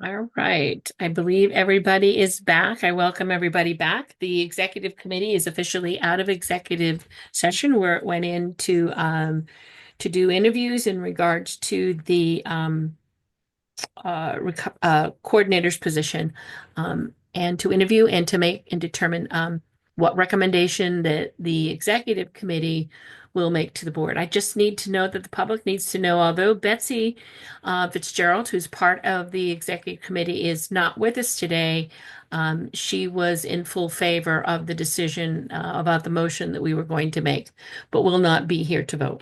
All right. I believe everybody is back. I welcome everybody back. The executive committee is officially out of executive session where it went in to do interviews in regards to the coordinator's position, and to interview and to make and determine what recommendation that the executive committee will make to the board. I just need to know that the public needs to know, although Betsy Fitzgerald, who's part of the executive committee, is not with us today, she was in full favor of the decision about the motion that we were going to make, but will not be here to vote.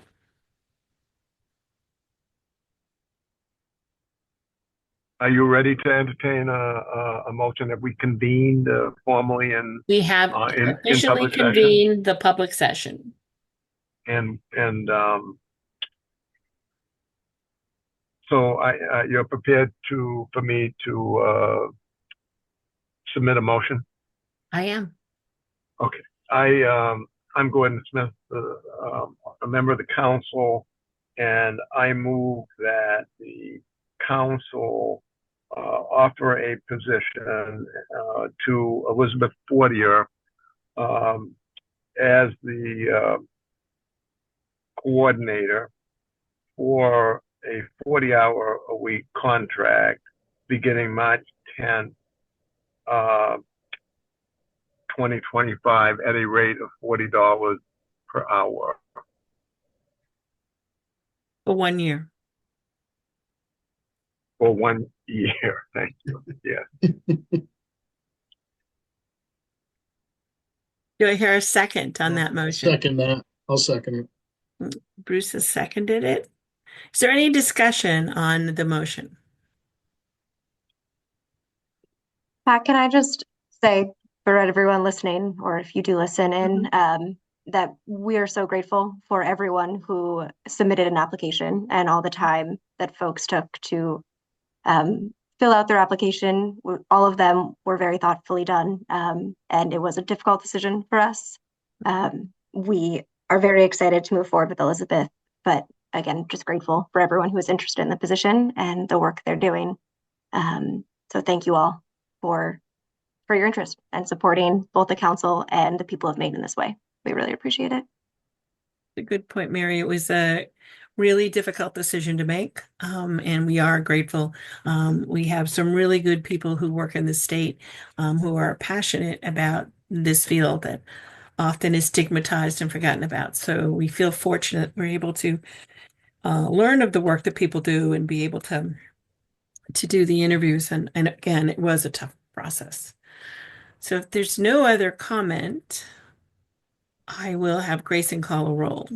Are you ready to entertain a motion that we convened formally We have in officially public session? convened the public session. And so you're prepared for me to submit a motion? I am. Okay. I'm Gordon Smith, a member of the council, and I move that the council offer a position to Elizabeth Fortier as the coordinator for a 40-hour-a-week contract beginning March 10th, 2025 at a rate of $40 per hour. For 1 year. For 1 year. Thank you. Yeah. Do I hear a second on that motion? Second that. I'll second it. Bruce has seconded it. Is there any discussion on the motion? Pat, can I just say for everyone listening, or if you do listen in, that we are so grateful for everyone who submitted an application and all the time that folks took to fill out their application. All of them were very thoughtfully done, and it was a difficult decision for us. We are very excited to move forward with Elizabeth, but again, just grateful for everyone who is interested in the position and the work they're doing. So thank you all for your interest and supporting both the council and the people of Maine in this way. We really appreciate it. A good point, Mary. It was a really difficult decision to make, and we are grateful. We have some really good people who work in the state, who are passionate about this field that often is stigmatized and forgotten about. So we feel fortunate we're able to learn of the work that people do and be able to do the interviews. And again, it was a tough process. So if there's no other comment, I will have Grayson call a roll.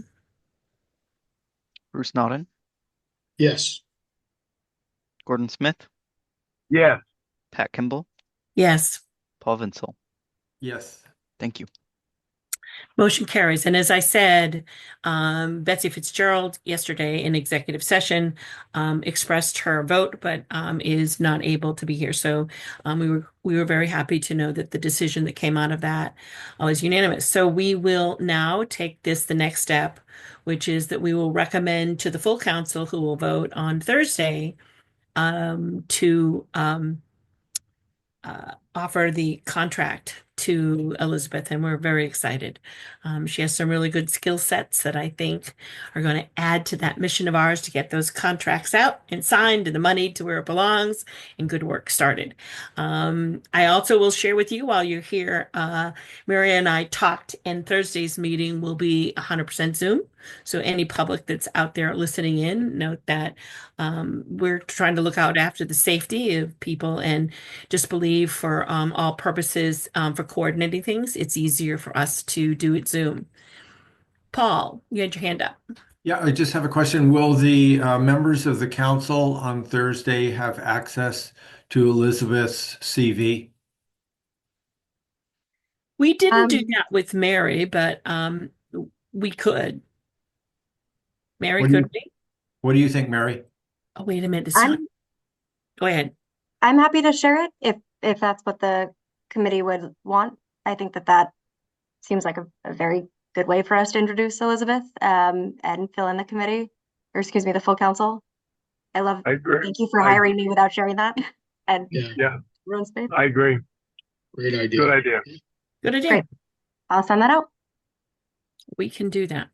Bruce Naughton, Yes. Gordon Smith, Yes. Pat Kimball, Yes. Paul Vinsel. Yes. Thank you. Motion carries. And as I said, Betsy Fitzgerald yesterday in executive session expressed her vote, but is not able to be here. So we were very happy to know that the decision that came out of that was unanimous. So we will now take this the next step, which is that we will recommend to the full council, who will vote on Thursday, to offer the contract to Elizabeth, and we're very excited. She has some really good skill sets that I think are going to add to that mission of ours to get those contracts out and signed and the money to where it belongs and good work started. I also will share with you while you're here, Maria and I talked, and Thursday's meeting will be 100% Zoom. So any public that's out there listening in, note that we're trying to look out after the safety of people, and just believe for all purposes, for coordinating things, it's easier for us to do it Zoom. Paul, you had your hand up. Yeah, I just have a question. Will the members of the council on Thursday have access to Elizabeth's CV? We didn't do that with Mary, but we could. Mary, could we? What do you think, Mary? Oh, wait a minute. It's not. Go ahead. I'm happy to share it if that's what the committee would want. I think that seems like a very good way for us to introduce Elizabeth and fill in the committee, or excuse me, the full council. I agree. Thank you for hiring me without sharing that. and Yeah, Yeah, everyone's faith. I agree. great idea. Good idea. Good idea. Great. I'll send that out. We can do that.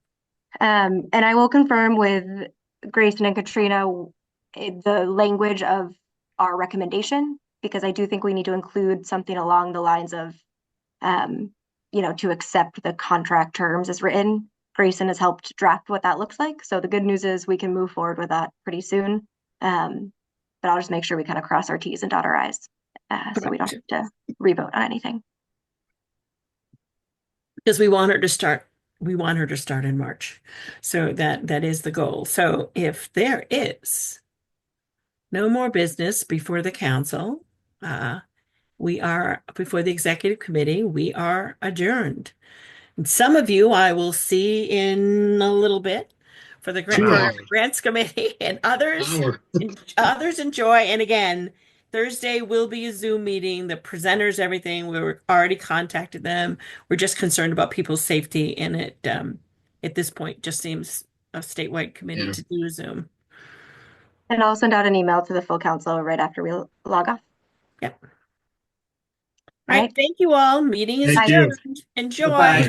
And I will confirm with Grayson and Katrina the language of our recommendation, because I do think we need to include something along the lines of, to accept the contract terms as written. Grayson has helped draft what that looks like. So the good news is we can move forward with that pretty soon. But I'll just make sure we kind of cross our T's and dot our I's, so we don't have to revote on anything. Because we want her to start. We want her to start in March. So that is the goal. So if there is no more business before the council, we are before the executive committee, we are adjourned. And some of you I will see in a little bit for the 2 hours. grants committee, and others Hour. others enjoy. And again, Thursday will be a Zoom meeting. The presenters, everything, we were already contacted them. We're just concerned about people's safety, and it at this point just seems a statewide committee Yeah. to do Zoom. And I'll send out an email to the full council right after we log off. Yep. All All right. right. Thank you all. Meeting is Thank you. adjourned. Enjoy. Bye-bye.